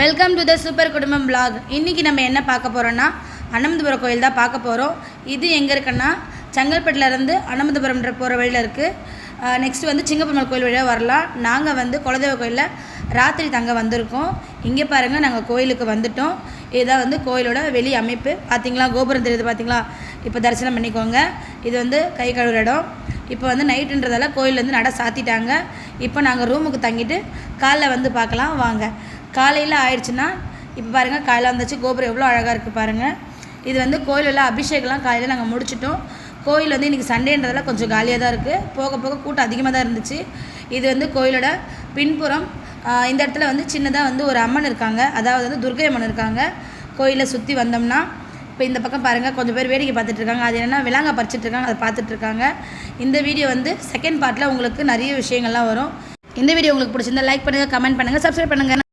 Welcome to the super குடும்பம் vlog. இன்றைக்கி நம்ம என்ன பார்க்க போகிறோன்னா அனந்தபுரம் கோயில் தான் பார்க்க போகிறோம். இது எங்கே இருக்குன்னா செங்கல்பட்டுலேருந்து அனந்தபுரம்ன்ற போகிற வழியில் இருக்குது. நெக்ஸ்ட் வந்து சிங்கப்பெருமாள் கோயில் வழியாக வரலாம். நாங்கள் வந்து குலதெய்வ கோயிலில் ராத்திரி தங்க வந்திருக்கோம். இங்கே பாருங்கள், நாங்கள் கோயிலுக்கு வந்துட்டோம். இதுதான் வந்து கோயிலோட வெளி அமைப்பு. பார்த்திங்களா, கோபுரம் தெரியுது பார்த்திங்களா. இப்போ தரிசனம் பண்ணிக்கோங்க. இது வந்து கை கழுவுற இடம். இப்போ வந்து நைட்டுன்றதால கோயிலேருந்து நட சாத்திட்டாங்க. இப்போ நாங்கள் ரூமுக்கு தங்கிட்டு காலைல வந்து பார்க்கலாம் வாங்க. காலையில் ஆயிடுச்சுன்னா இப்போ பாருங்கள், காலையில் வந்துச்சு. கோபுரம் எவ்வளோ அழகாக இருக்குது பாருங்கள். இது வந்து கோயிலில் அபிஷேகம்லாம் காலையில் நாங்கள் முடிச்சிட்டோம். கோயில் வந்து இன்றைக்கி சண்டேன்றதால கொஞ்சம் காலியாக தான் இருக்குது. போக போக கூட்டம் அதிகமாக தான் இருந்துச்சு. இது வந்து கோயிலோட பின்புறம். இந்த இடத்துல வந்து சின்னதாக வந்து ஒரு அம்மன் இருக்காங்க, அதாவது வந்து துர்க்கை அம்மன் இருக்காங்க. கோயிலை சுற்றி வந்தோம்னா இப்போ இந்த பக்கம் பாருங்கள், கொஞ்சம் பேர் வேடிக்கை பார்த்துட்ருக்காங்க. அது என்னென்னா விலாங்க பறிச்சிட்ருக்காங்க, அதை பார்த்துட்ருக்காங்க. இந்த வீடியோ வந்து செகண்ட் பார்ட்டில் உங்களுக்கு நிறைய விஷயங்கள்லாம் வரும். இந்த வீடியோ உங்களுக்கு பிடிச்சிருந்தா லைக் பண்ணுங்கள், கமெண்ட் பண்ணுங்கள், சப்ஸ்கிரைப் பண்ணுங்கள்.